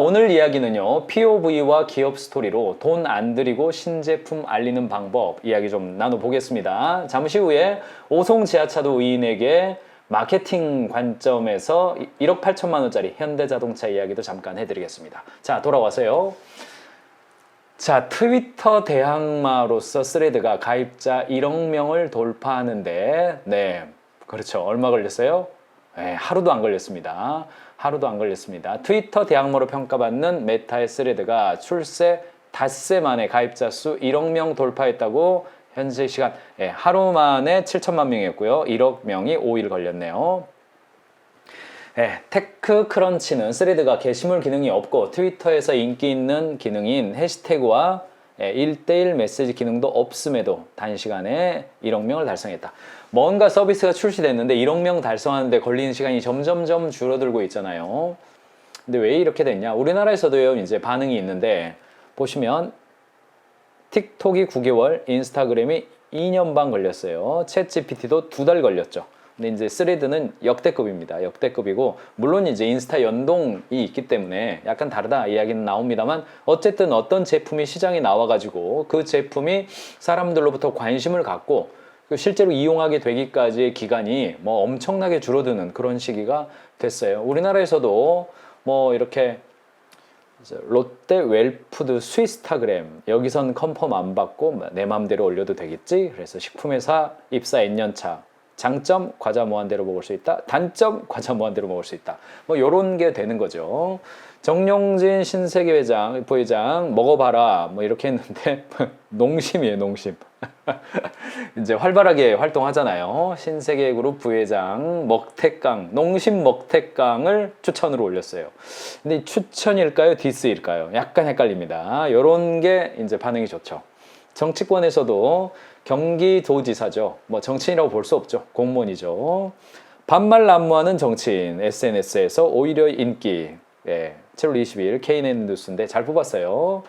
오늘 이야기는요, POV와 기업 스토리로 돈 안 들이고 신제품 알리는 방법 이야기 좀 나눠보겠습니다. 잠시 후에 오송 지하차도 의인에게 마케팅 관점에서 1억 8천만 원짜리 현대자동차 이야기도 잠깐 해드리겠습니다. 자, 돌아와서요. 자, 트위터 대항마로서 스레드가 가입자 1억 명을 돌파하는데, 네, 그렇죠. 얼마 걸렸어요? 네, 하루도 안 걸렸습니다. 하루도 안 걸렸습니다. 트위터 대항마로 평가받는 메타의 스레드가 출세 닷새 만에 가입자 수 1억 명 돌파했다고 현재 시간 하루 만에 7천만 명이었고요. 1억 명이 5일 걸렸네요. 테크크런치는 스레드가 게시물 기능이 없고 트위터에서 인기 있는 기능인 해시태그와 1대1 메시지 기능도 없음에도 단시간에 1억 명을 달성했다. 뭔가 서비스가 출시됐는데 1억 명 달성하는데 걸리는 시간이 점점점 줄어들고 있잖아요. 근데 왜 이렇게 됐냐? 우리나라에서도요, 이제 반응이 있는데, 보시면, 틱톡이 9개월, 인스타그램이 2년 반 걸렸어요. 챗 GPT도 2달 걸렸죠. 근데 이제 스레드는 역대급입니다. 역대급이고, 물론 이제 인스타 연동이 있기 때문에 약간 다르다 이야기는 나옵니다만, 어쨌든 어떤 제품이 시장에 나와가지고 그 제품이 사람들로부터 관심을 갖고 실제로 이용하게 되기까지의 기간이 뭐 엄청나게 줄어드는 그런 시기가 됐어요. 우리나라에서도 뭐 이렇게 롯데 웰푸드 스위스타그램 여기선 컨펌 안 받고 내 마음대로 올려도 되겠지. 그래서 식품회사 입사 N년차. 장점 과자 무한대로 먹을 수 있다. 단점 과자 무한대로 먹을 수 있다. 뭐 요런 게 되는 거죠. 정용진 신세계 부회장 먹어봐라 뭐 이렇게 했는데 농심이에요, 농심. 이제 활발하게 활동하잖아요. 신세계그룹 부회장 먹태깡, 농심 먹태깡을 추천으로 올렸어요. 근데 추천일까요, 디스일까요? 약간 헷갈립니다. 요런 게 이제 반응이 좋죠. 정치권에서도 경기도지사죠. 뭐 정치인이라고 볼 수 없죠. 공무원이죠. 반말 난무하는 정치인 SNS에서 오히려 인기. 7월 22일 KNN 뉴스인데 잘 뽑았어요.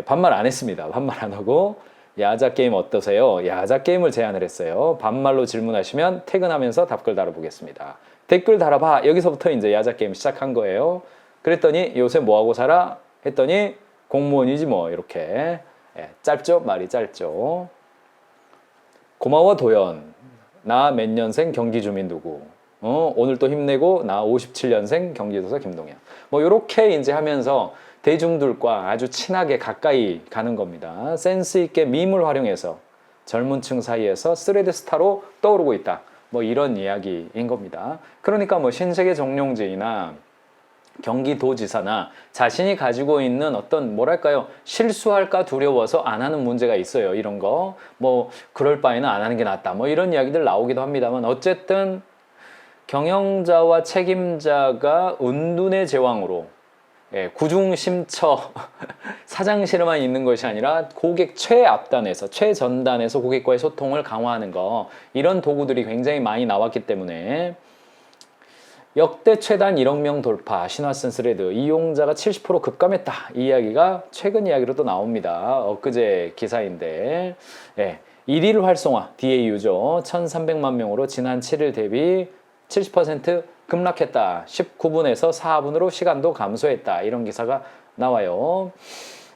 반말 안 했습니다. 반말 안 하고 야자 게임 어떠세요? 야자 게임을 제안을 했어요. 반말로 질문하시면 퇴근하면서 답글 달아보겠습니다. 댓글 달아봐. 여기서부터 이제 야자 게임 시작한 거예요. 그랬더니 요새 뭐하고 살아? 했더니 공무원이지 뭐 이렇게. 짧죠? 말이 짧죠. 고마워 도연. 나 몇 년생 경기 주민 누구. 오늘 또 힘내고 나 57년생 경기도서 김동현. 뭐 요렇게 이제 하면서 대중들과 아주 친하게 가까이 가는 겁니다. 센스 있게 밈을 활용해서 젊은 층 사이에서 스레드 스타로 떠오르고 있다. 뭐 이런 이야기인 겁니다. 그러니까 뭐 신세계 정용진이나 경기도지사나 자신이 가지고 있는 어떤 뭐랄까요, 실수할까 두려워서 안 하는 문제가 있어요. 이런 거 뭐 그럴 바에는 안 하는 게 낫다. 뭐 이런 이야기들 나오기도 합니다만 어쨌든 경영자와 책임자가 은둔의 제왕으로 구중심처 사장실에만 있는 것이 아니라 고객 최앞단에서 최전단에서 고객과의 소통을 강화하는 거, 이런 도구들이 굉장히 많이 나왔기 때문에 역대 최단 1억 명 돌파 신화슨 스레드 이용자가 70% 급감했다, 이 이야기가 최근 이야기로 또 나옵니다. 엊그제 기사인데 1일 활성화 DAU죠. 1300만 명으로 지난 7일 대비 70% 급락했다. 19분에서 4분으로 시간도 감소했다. 이런 기사가 나와요.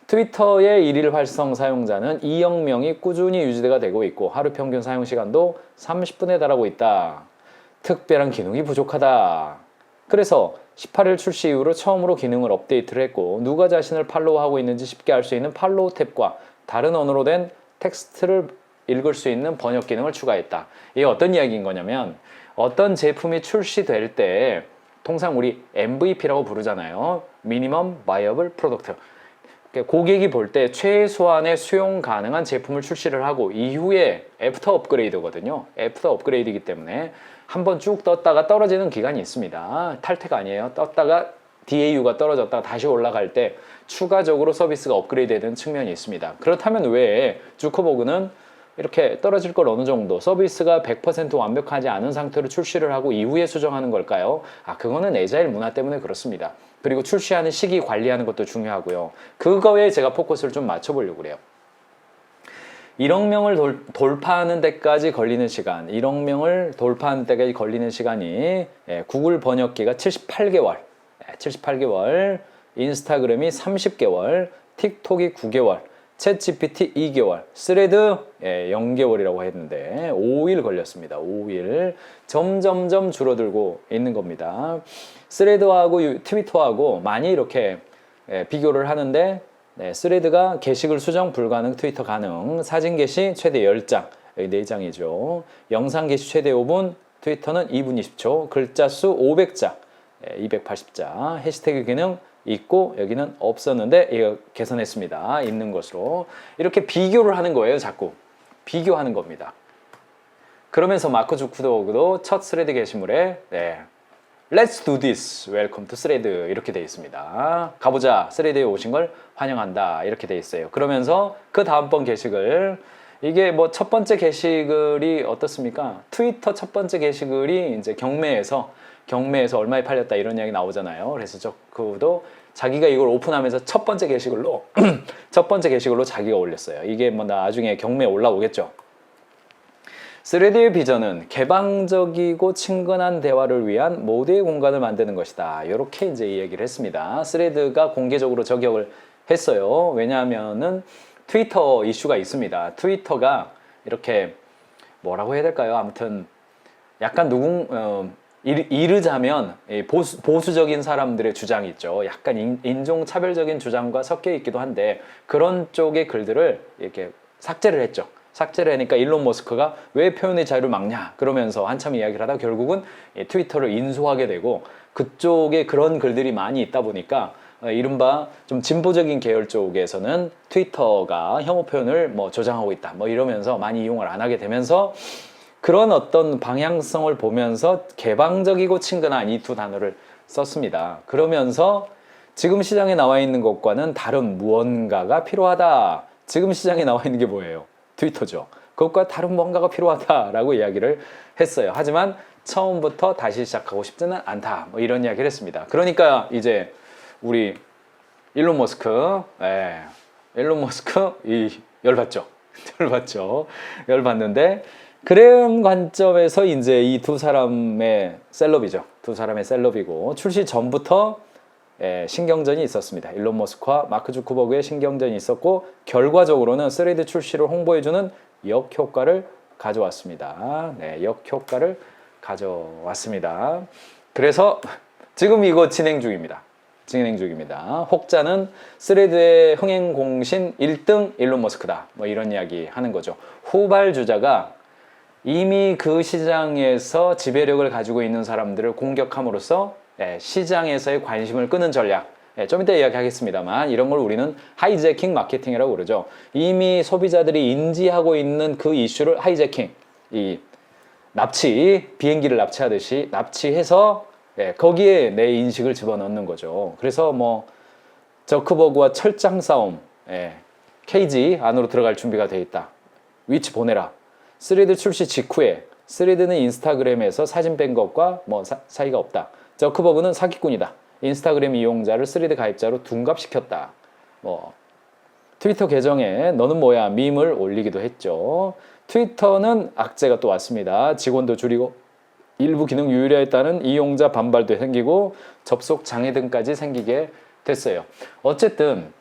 트위터의 1일 활성 사용자는 2억 명이 꾸준히 유지가 되고 있고 하루 평균 사용 시간도 30분에 달하고 있다. 특별한 기능이 부족하다. 그래서 18일 출시 이후로 처음으로 기능을 업데이트를 했고 누가 자신을 팔로우하고 있는지 쉽게 알 수 있는 팔로우 탭과 다른 언어로 된 텍스트를 읽을 수 있는 번역 기능을 추가했다. 이게 어떤 이야기인 거냐면 어떤 제품이 출시될 때 통상 우리 MVP라고 부르잖아요. 미니멈 바이어블 프로덕트. 고객이 볼 때 최소한의 수용 가능한 제품을 출시를 하고 이후에 애프터 업그레이드거든요. 애프터 업그레이드이기 때문에 한번 쭉 떴다가 떨어지는 기간이 있습니다. 탈퇴가 아니에요. 떴다가 DAU가 떨어졌다가 다시 올라갈 때 추가적으로 서비스가 업그레이드되는 측면이 있습니다. 그렇다면 왜 주커버그는 이렇게 떨어질 걸 어느 정도 서비스가 100% 완벽하지 않은 상태로 출시를 하고 이후에 수정하는 걸까요? 그거는 애자일 문화 때문에 그렇습니다. 그리고 출시하는 시기 관리하는 것도 중요하고요. 그거에 제가 포커스를 좀 맞춰보려고 그래요. 1억 명을 돌파하는 데까지 걸리는 시간, 1억 명을 돌파하는 데까지 걸리는 시간이 구글 번역기가 78개월, 인스타그램이 30개월, 틱톡이 9개월, 챗 GPT 2개월, 스레드 0개월이라고 했는데 5일 걸렸습니다. 5일. 점점점 줄어들고 있는 겁니다. 스레드하고 트위터하고 많이 이렇게 비교를 하는데 스레드가 게시글 수정 불가능, 트위터 가능, 사진 게시 최대 10장, 여기 4장이죠. 영상 게시 최대 5분, 트위터는 2분 20초, 글자 수 500자, 280자, 해시태그 기능 있고 여기는 없었는데 이거 개선했습니다. 있는 것으로. 이렇게 비교를 하는 거예요. 자꾸 비교하는 겁니다. 그러면서 마크 주크버그도 첫 스레드 게시물에 Let's do this. Welcome to thread. 이렇게 되어 있습니다. 가보자. 스레드에 오신 걸 환영한다. 이렇게 되어 있어요. 그러면서 그 다음번 게시글, 이게 뭐 첫 번째 게시글이 어떻습니까? 트위터 첫 번째 게시글이 이제 경매에서 얼마에 팔렸다 이런 이야기 나오잖아요. 그래서 그도 자기가 이걸 오픈하면서 첫 번째 게시글로 자기가 올렸어요. 이게 뭐 나중에 경매에 올라오겠죠. 스레드의 비전은 개방적이고 친근한 대화를 위한 모두의 공간을 만드는 것이다. 이렇게 이제 이야기를 했습니다. 스레드가 공개적으로 저격을 했어요. 왜냐하면은 트위터 이슈가 있습니다. 트위터가 이렇게 뭐라고 해야 될까요? 아무튼 약간 이르자면 보수적인 사람들의 주장이 있죠. 약간 인종차별적인 주장과 섞여 있기도 한데 그런 쪽의 글들을 이렇게 삭제를 했죠. 삭제를 하니까 일론 머스크가 왜 표현의 자유를 막냐 그러면서 한참 이야기를 하다 결국은 트위터를 인수하게 되고 그쪽에 그런 글들이 많이 있다 보니까 이른바 좀 진보적인 계열 쪽에서는 트위터가 혐오 표현을 뭐 조장하고 있다 뭐 이러면서 많이 이용을 안 하게 되면서 그런 어떤 방향성을 보면서 개방적이고 친근한 이 두 단어를 썼습니다. 그러면서 지금 시장에 나와 있는 것과는 다른 무언가가 필요하다. 지금 시장에 나와 있는 게 뭐예요? 트위터죠. 그것과 다른 뭔가가 필요하다라고 이야기를 했어요. 하지만 처음부터 다시 시작하고 싶지는 않다. 뭐 이런 이야기를 했습니다. 그러니까 이제 우리 일론 머스크 열받죠. 열받는데 그런 관점에서 이제 이 두 사람의 셀럽이죠. 두 사람의 셀럽이고 출시 전부터 신경전이 있었습니다. 일론 머스크와 마크 주크버그의 신경전이 있었고 결과적으로는 스레드 출시를 홍보해주는 역효과를 가져왔습니다. 역효과를 가져왔습니다. 그래서 지금 이거 진행 중입니다. 혹자는 스레드의 흥행 공신 1등 일론 머스크다. 뭐 이런 이야기 하는 거죠. 후발주자가 이미 그 시장에서 지배력을 가지고 있는 사람들을 공격함으로써 시장에서의 관심을 끄는 전략. 좀 이따 이야기하겠습니다만 이런 걸 우리는 하이제킹 마케팅이라고 그러죠. 이미 소비자들이 인지하고 있는 그 이슈를 하이제킹, 비행기를 납치하듯이 납치해서 거기에 내 인식을 집어넣는 거죠. 그래서 뭐 저크버그와 철장 싸움, 케이지 안으로 들어갈 준비가 돼 있다. 위치 보내라. 스레드 출시 직후에 스레드는 인스타그램에서 사진 뺀 것과 뭐 사이가 없다. 저크버그는 사기꾼이다. 인스타그램 이용자를 스레드 가입자로 둔갑시켰다. 뭐 트위터 계정에 너는 뭐야 밈을 올리기도 했죠. 트위터는 악재가 또 왔습니다. 직원도 줄이고 일부 기능 유일화했다는 이용자 반발도 생기고 접속 장애 등까지 생기게 됐어요. 어쨌든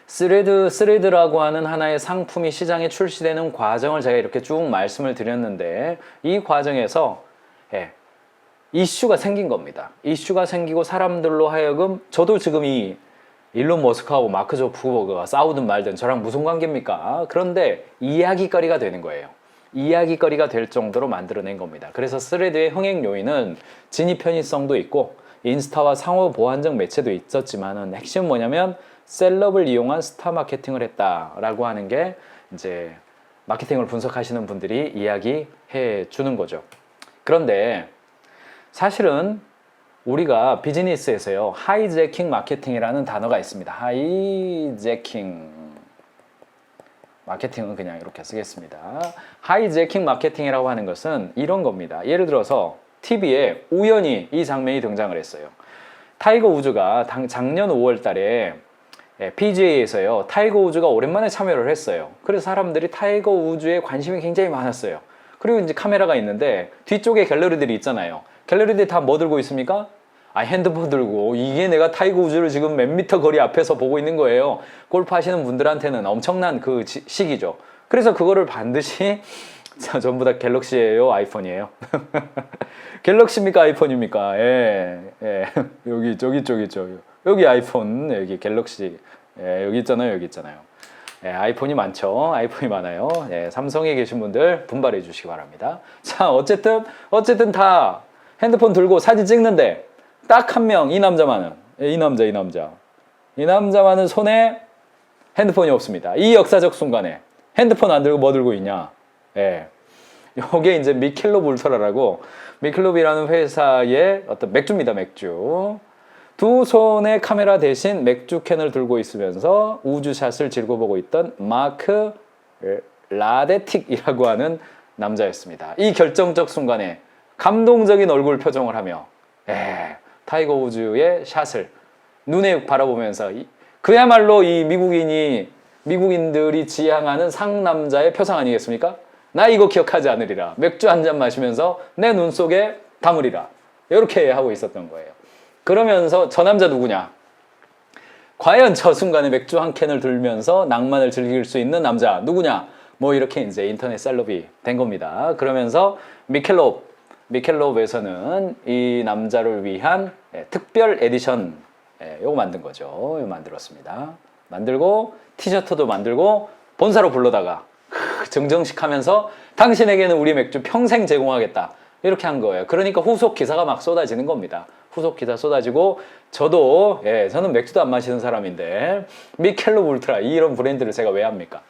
스레드라고 하는 하나의 상품이 시장에 출시되는 과정을 제가 이렇게 쭉 말씀을 드렸는데 이 과정에서 이슈가 생긴 겁니다. 이슈가 생기고 사람들로 하여금 저도 지금 이 일론 머스크하고 마크 주크버그가 싸우든 말든 저랑 무슨 관계입니까? 그런데 이야기거리가 되는 거예요. 이야기거리가 될 정도로 만들어낸 겁니다. 그래서 스레드의 흥행 요인은 진입 편의성도 있고 인스타와 상호 보완적 매체도 있었지만은 핵심은 뭐냐면 셀럽을 이용한 스타 마케팅을 했다라고 하는 게 이제 마케팅을 분석하시는 분들이 이야기해 주는 거죠. 그런데 사실은 우리가 비즈니스에서요 하이제킹 마케팅이라는 단어가 있습니다. 하이제킹 마케팅은 그냥 이렇게 쓰겠습니다. 하이제킹 마케팅이라고 하는 것은 이런 겁니다. 예를 들어서 TV에 우연히 이 장면이 등장을 했어요. 타이거 우즈가 작년 5월 달에 PGA에서요 타이거 우즈가 오랜만에 참여를 했어요. 그래서 사람들이 타이거 우즈에 관심이 굉장히 많았어요. 그리고 이제 카메라가 있는데 뒤쪽에 갤러리들이 있잖아요. 갤러리들이 다 뭐 들고 있습니까? 핸드폰 들고 이게 내가 타이거 우즈를 지금 몇 미터 거리 앞에서 보고 있는 거예요. 골프 하시는 분들한테는 엄청난 그 시기죠. 그래서 그거를 반드시 자, 전부 다 갤럭시예요, 아이폰이에요? 갤럭시입니까, 아이폰입니까? 예, 예. 여기 여기 아이폰, 여기 갤럭시, 예, 여기 있잖아요, 여기 있잖아요. 예, 아이폰이 많죠. 아이폰이 많아요. 예, 삼성에 계신 분들 분발해 주시기 바랍니다. 자, 어쨌든 다 핸드폰 들고 사진 찍는데 딱 한 명, 이 남자만은, 예, 이 남자만은 손에 핸드폰이 없습니다. 이 역사적 순간에 핸드폰 안 들고 뭐 들고 있냐? 예. 요게 이제 미켈롭 울트라라고, 미켈롭이라는 회사의 어떤 맥주입니다, 맥주. 두 손에 카메라 대신 맥주 캔을 들고 있으면서 우주샷을 즐겨보고 있던 마크 라데틱이라고 하는 남자였습니다. 이 결정적 순간에 감동적인 얼굴 표정을 하며, 타이거 우즈의 샷을 눈에 바라보면서, 그야말로 이 미국인들이 지향하는 상남자의 표상 아니겠습니까? 나 이거 기억하지 않으리라. 맥주 한 잔 마시면서 내 눈 속에 담으리라. 이렇게 하고 있었던 거예요. 그러면서 저 남자 누구냐? 과연 저 순간에 맥주 한 캔을 들면서 낭만을 즐길 수 있는 남자 누구냐? 뭐 이렇게 이제 인터넷 셀럽이 된 겁니다. 그러면서 미켈롭에서는 이 남자를 위한 특별 에디션 요거 만든 거죠. 요거 만들었습니다. 만들고 티셔츠도 만들고 본사로 불러다가 증정식 하면서 당신에게는 우리 맥주 평생 제공하겠다. 이렇게 한 거예요. 그러니까 후속 기사가 막 쏟아지는 겁니다. 후속 기사 쏟아지고 저는 맥주도 안 마시는 사람인데 미켈롭 울트라 이런 브랜드를 제가 왜 합니까?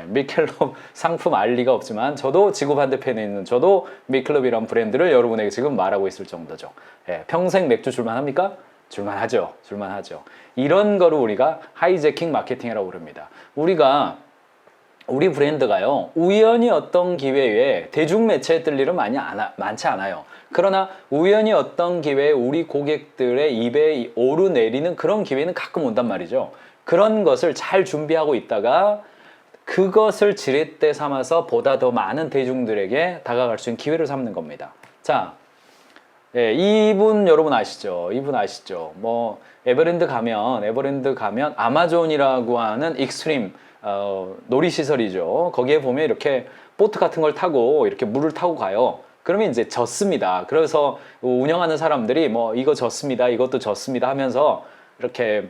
미켈롭 상품 알 리가 없지만 저도 지구 반대편에 있는 저도 미켈롭이란 브랜드를 여러분에게 지금 말하고 있을 정도죠. 평생 맥주 줄만합니까? 줄만하죠. 이런 거를 우리가 하이제킹 마케팅이라고 부릅니다. 우리 브랜드가요, 우연히 어떤 기회에 대중매체에 뜰 일은 많지 않아요. 그러나 우연히 어떤 기회에 우리 고객들의 입에 오르내리는 그런 기회는 가끔 온단 말이죠. 그런 것을 잘 준비하고 있다가 그것을 지렛대 삼아서 보다 더 많은 대중들에게 다가갈 수 있는 기회를 삼는 겁니다. 자, 이분 여러분 아시죠? 뭐 에버랜드 가면 아마존이라고 하는 익스트림 놀이시설이죠. 거기에 보면 이렇게 보트 같은 걸 타고 이렇게 물을 타고 가요. 그러면 이제 젖습니다. 그래서 운영하는 사람들이 뭐 이거 젖습니다, 이것도 젖습니다 하면서 이렇게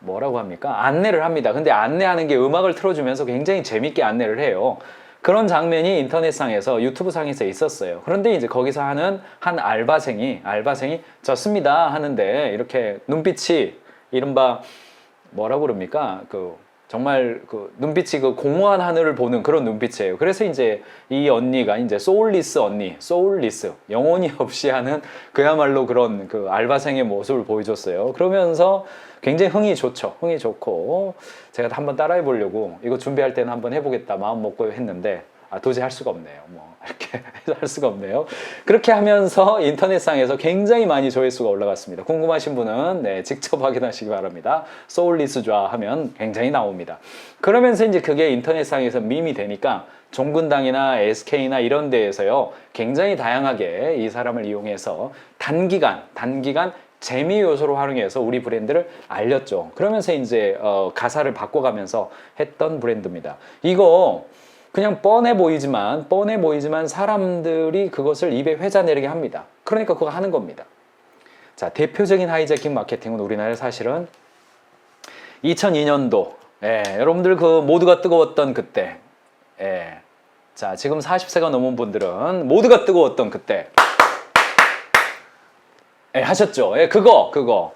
뭐라고 합니까? 안내를 합니다. 근데 안내하는 게 음악을 틀어주면서 굉장히 재밌게 안내를 해요. 그런 장면이 인터넷상에서 유튜브상에서 있었어요. 그런데 이제 거기서 하는 한 알바생이 졌습니다 하는데 이렇게 눈빛이 이른바 뭐라고 그럽니까? 정말 눈빛이 공허한 하늘을 보는 그런 눈빛이에요. 그래서 이제 이 언니가 이제 소울리스 영혼이 없이 하는 그야말로 그런 알바생의 모습을 보여줬어요. 그러면서 굉장히 흥이 좋고 제가 한번 따라해 보려고 이거 준비할 때는 한번 해보겠다 마음 먹고 했는데 도저히 할 수가 없네요. 이렇게 할 수가 없네요. 그렇게 하면서 인터넷상에서 굉장히 많이 조회수가 올라갔습니다. 궁금하신 분은 직접 확인하시기 바랍니다. 소울리스좌 하면 굉장히 나옵니다. 그러면서 이제 그게 인터넷상에서 밈이 되니까 종근당이나 SK나 이런 데에서요 굉장히 다양하게 이 사람을 이용해서 단기간 재미 요소로 활용해서 우리 브랜드를 알렸죠. 그러면서 이제 가사를 바꿔가면서 했던 브랜드입니다. 이거 그냥 뻔해 보이지만 사람들이 그것을 입에 회자내리게 합니다. 그러니까 그거 하는 겁니다. 자, 대표적인 하이제킹 마케팅은 우리나라에 사실은 2002년도 여러분들 모두가 뜨거웠던 그때 자, 지금 40세가 넘은 분들은 모두가 뜨거웠던 그때 하셨죠? 그거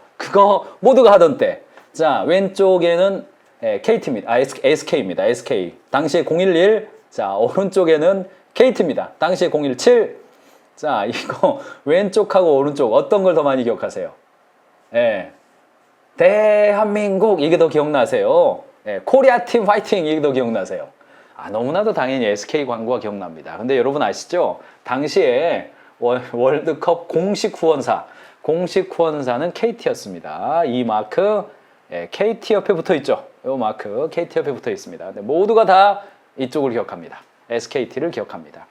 모두가 하던 때. 자, 왼쪽에는 KT입니다. SK입니다. SK. 당시에 011. 자, 오른쪽에는 KT입니다. 당시에 017. 자, 이거 왼쪽하고 오른쪽 어떤 걸 더 많이 기억하세요? 대한민국 이게 더 기억나세요? 코리아팀 파이팅 이게 더 기억나세요? 너무나도 당연히 SK 광고가 기억납니다. 근데 여러분 아시죠? 당시에 월드컵 공식 후원사는 KT였습니다. 이 마크 KT 옆에 붙어 있죠. 이 마크 KT 옆에 붙어 있습니다. 모두가 다 이쪽을 기억합니다. SKT를 기억합니다.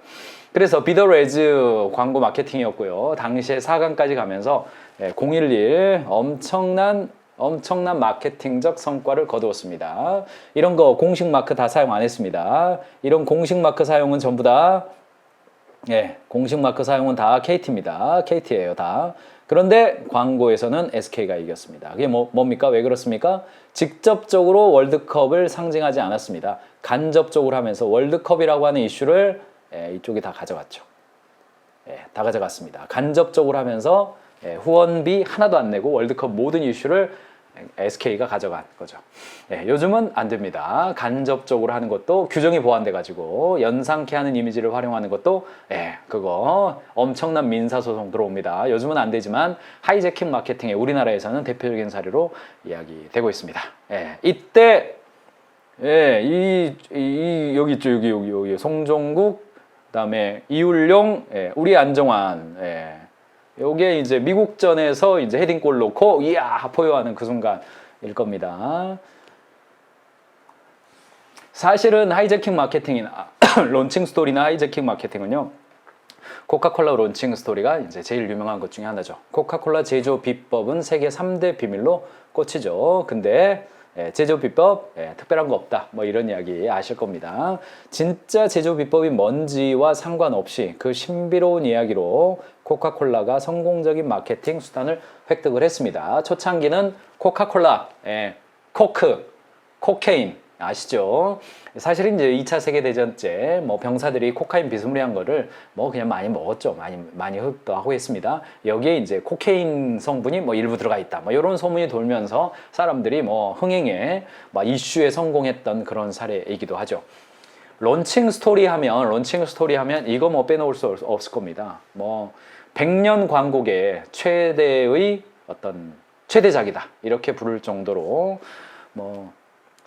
그래서 비더레즈 광고 마케팅이었고요. 당시에 4강까지 가면서 011 엄청난 마케팅적 성과를 거두었습니다. 이런 거 공식 마크 다 사용 안 했습니다. 이런 공식 마크 사용은 전부 다 공식 마크 사용은 다 KT입니다. KT예요, 다. 그런데 광고에서는 SK가 이겼습니다. 그게 뭡니까? 왜 그렇습니까? 직접적으로 월드컵을 상징하지 않았습니다. 간접적으로 하면서 월드컵이라고 하는 이슈를 이쪽이 다 가져갔죠. 다 가져갔습니다. 간접적으로 하면서 후원비 하나도 안 내고 월드컵 모든 이슈를 SK가 가져간 거죠. 요즘은 안 됩니다. 간접적으로 하는 것도 규정이 보완돼 가지고 연상케 하는 이미지를 활용하는 것도 그거 엄청난 민사소송 들어옵니다. 요즘은 안 되지만 하이제킹 마케팅에 우리나라에서는 대표적인 사례로 이야기되고 있습니다. 이때 여기 있죠. 여기 송종국, 그다음에 이울용, 우리 안정환, 요게 이제 미국전에서 이제 헤딩골 넣고 이야 포효하는 그 순간일 겁니다. 사실은 하이제킹 마케팅이나 론칭 스토리나 하이제킹 마케팅은요. 코카콜라 론칭 스토리가 이제 제일 유명한 것 중에 하나죠. 코카콜라 제조 비법은 세계 3대 비밀로 꽂히죠. 근데 제조 비법 특별한 거 없다 뭐 이런 이야기 아실 겁니다. 진짜 제조 비법이 뭔지와 상관없이 그 신비로운 이야기로 코카콜라가 성공적인 마케팅 수단을 획득을 했습니다. 초창기는 코카콜라, 코케인 아시죠? 사실은 이제 2차 세계대전 때 뭐 병사들이 코카인 비스무리한 거를 뭐 그냥 많이 먹었죠. 많이 흡입도 하고 했습니다. 여기에 이제 코케인 성분이 뭐 일부 들어가 있다. 뭐 이런 소문이 돌면서 사람들이 뭐 흥행에 막 이슈에 성공했던 그런 사례이기도 하죠. 론칭 스토리 하면 이거 뭐 빼놓을 수 없을 겁니다. 뭐 100년 광고계 최대의 어떤 최대작이다. 이렇게 부를 정도로 뭐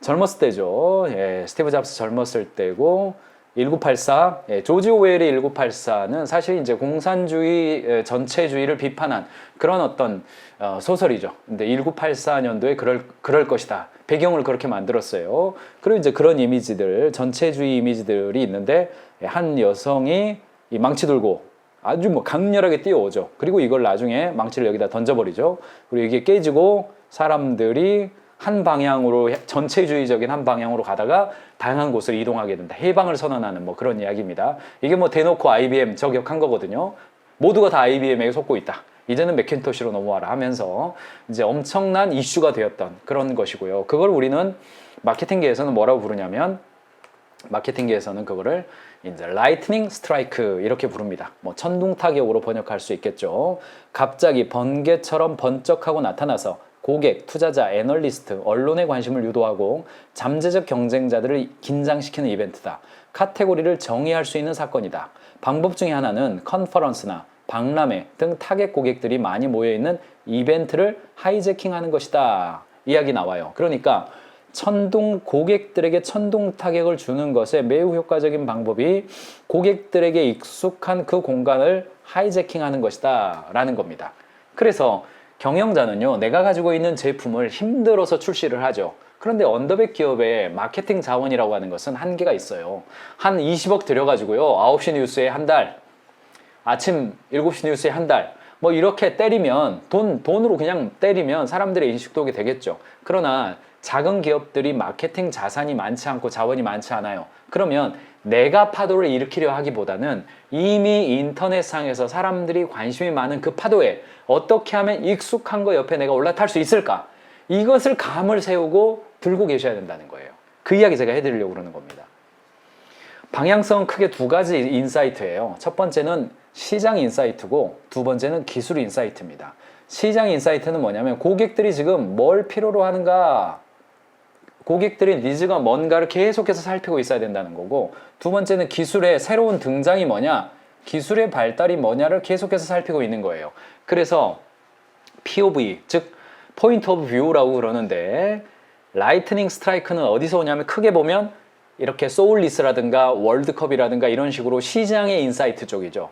젊었을 때죠. 스티브 잡스 젊었을 때고 1984, 조지 오웰의 1984는 사실 이제 공산주의 전체주의를 비판한 그런 어떤 소설이죠. 근데 1984년도에 그럴 것이다. 배경을 그렇게 만들었어요. 그리고 이제 그런 이미지들, 전체주의 이미지들이 있는데 한 여성이 이 망치 들고 아주 뭐 강렬하게 뛰어오죠. 그리고 이걸 나중에 망치를 여기다 던져버리죠. 그리고 이게 깨지고 사람들이 한 방향으로 전체주의적인 한 방향으로 가다가 다양한 곳을 이동하게 된다. 해방을 선언하는 뭐 그런 이야기입니다. 이게 뭐 대놓고 IBM 저격한 거거든요. 모두가 다 IBM에게 속고 있다. 이제는 맥킨토시로 넘어와라 하면서 이제 엄청난 이슈가 되었던 그런 것이고요. 그걸 우리는 마케팅계에서는 뭐라고 부르냐면 마케팅계에서는 그거를 이제 라이트닝 스트라이크 이렇게 부릅니다. 뭐 천둥 타격으로 번역할 수 있겠죠. 갑자기 번개처럼 번쩍하고 나타나서 고객, 투자자, 애널리스트, 언론의 관심을 유도하고 잠재적 경쟁자들을 긴장시키는 이벤트다. 카테고리를 정의할 수 있는 사건이다. 방법 중에 하나는 컨퍼런스나 박람회 등 타겟 고객들이 많이 모여있는 이벤트를 하이제킹하는 것이다. 이야기 나와요. 그러니까 고객들에게 천둥 타격을 주는 것에 매우 효과적인 방법이 고객들에게 익숙한 그 공간을 하이제킹하는 것이다 라는 겁니다. 그래서 경영자는요, 내가 가지고 있는 제품을 힘들어서 출시를 하죠. 그런데 언더백 기업의 마케팅 자원이라고 하는 것은 한계가 있어요. 한 20억 들여가지고요, 9시 뉴스에 한 달, 아침 7시 뉴스에 한 달, 뭐 이렇게 때리면, 돈으로 그냥 때리면 사람들의 인식도가 되겠죠. 그러나 작은 기업들이 마케팅 자산이 많지 않고 자원이 많지 않아요. 그러면 내가 파도를 일으키려 하기보다는 이미 인터넷상에서 사람들이 관심이 많은 그 파도에 어떻게 하면 익숙한 거 옆에 내가 올라탈 수 있을까? 이것을 감을 세우고 들고 계셔야 된다는 거예요. 그 이야기 제가 해드리려고 그러는 겁니다. 방향성은 크게 두 가지 인사이트예요. 첫 번째는 시장 인사이트고 두 번째는 기술 인사이트입니다. 시장 인사이트는 뭐냐면 고객들이 지금 뭘 필요로 하는가, 고객들의 니즈가 뭔가를 계속해서 살피고 있어야 된다는 거고, 두 번째는 기술의 새로운 등장이 뭐냐, 기술의 발달이 뭐냐를 계속해서 살피고 있는 거예요. 그래서 POV, 즉 포인트 오브 뷰라고 그러는데, 라이트닝 스트라이크는 어디서 오냐면 크게 보면 이렇게 소울리스라든가 월드컵이라든가 이런 식으로 시장의 인사이트 쪽이죠.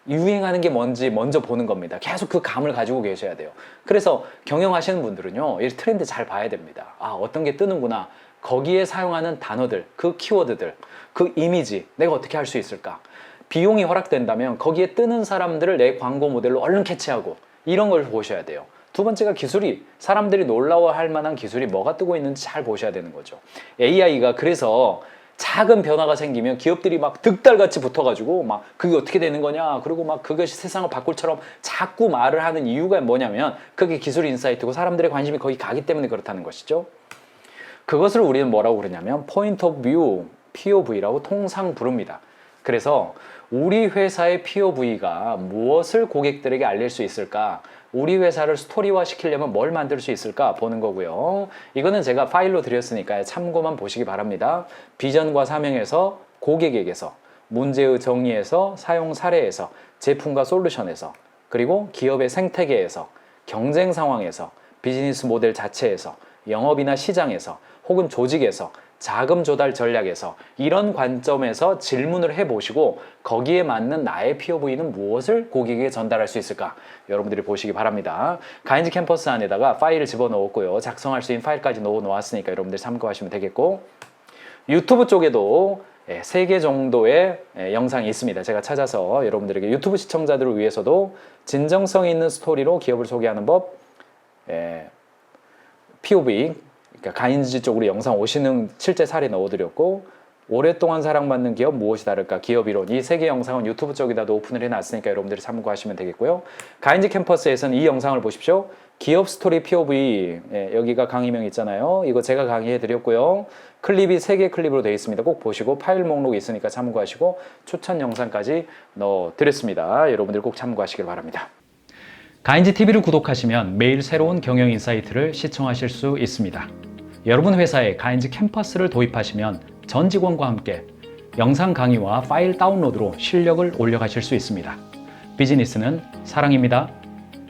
유행하는 게 뭔지 먼저 보는 겁니다. 계속 그 감을 가지고 계셔야 돼요. 그래서 경영하시는 분들은요, 이 트렌드 잘 봐야 됩니다. 아, 어떤 게 뜨는구나. 거기에 사용하는 단어들, 그 키워드들, 그 이미지, 내가 어떻게 할 수 있을까? 비용이 허락된다면 거기에 뜨는 사람들을 내 광고 모델로 얼른 캐치하고 이런 걸 보셔야 돼요. 두 번째가 기술이, 사람들이 놀라워할 만한 기술이 뭐가 뜨고 있는지 잘 보셔야 되는 거죠. AI가 그래서 작은 변화가 생기면 기업들이 막 득달같이 붙어가지고 막 그게 어떻게 되는 거냐, 그리고 막 그것이 세상을 바꿀처럼 자꾸 말을 하는 이유가 뭐냐면 그게 기술 인사이트고 사람들의 관심이 거기 가기 때문에 그렇다는 것이죠. 그것을 우리는 뭐라고 그러냐면 포인트 오브 뷰, POV라고 통상 부릅니다. 그래서 우리 회사의 POV가 무엇을 고객들에게 알릴 수 있을까, 우리 회사를 스토리화 시키려면 뭘 만들 수 있을까 보는 거고요. 이거는 제가 파일로 드렸으니까 참고만 보시기 바랍니다. 비전과 사명에서, 고객에게서, 문제의 정의에서, 사용 사례에서, 제품과 솔루션에서, 그리고 기업의 생태계에서, 경쟁 상황에서, 비즈니스 모델 자체에서, 영업이나 시장에서, 혹은 조직에서, 자금 조달 전략에서, 이런 관점에서 질문을 해보시고 거기에 맞는 나의 POV는 무엇을 고객에게 전달할 수 있을까, 여러분들이 보시기 바랍니다. 가인즈 캠퍼스 안에다가 파일을 집어넣었고요. 작성할 수 있는 파일까지 넣어 놓았으니까 여러분들 참고하시면 되겠고, 유튜브 쪽에도 3개 정도의 영상이 있습니다. 제가 찾아서 여러분들에게, 유튜브 시청자들을 위해서도 진정성 있는 스토리로 기업을 소개하는 법, POV, 그러니까 가인즈 쪽으로 영상 오시는 실제 사례 넣어드렸고, 오랫동안 사랑받는 기업 무엇이 다를까, 기업 이론, 이 3개 영상은 유튜브 쪽에다도 오픈을 해놨으니까 여러분들이 참고하시면 되겠고요. 가인즈 캠퍼스에서는 이 영상을 보십시오. 기업 스토리 POV, 여기가 강의명 있잖아요. 이거 제가 강의해드렸고요. 클립이 3개 클립으로 되어 있습니다. 꼭 보시고, 파일 목록이 있으니까 참고하시고, 추천 영상까지 넣어드렸습니다. 여러분들 꼭 참고하시길 바랍니다. 가인즈 TV를 구독하시면 매일 새로운 경영 인사이트를 시청하실 수 있습니다. 여러분 회사에 가인즈 캠퍼스를 도입하시면 전 직원과 함께 영상 강의와 파일 다운로드로 실력을 올려가실 수 있습니다. 비즈니스는 사랑입니다.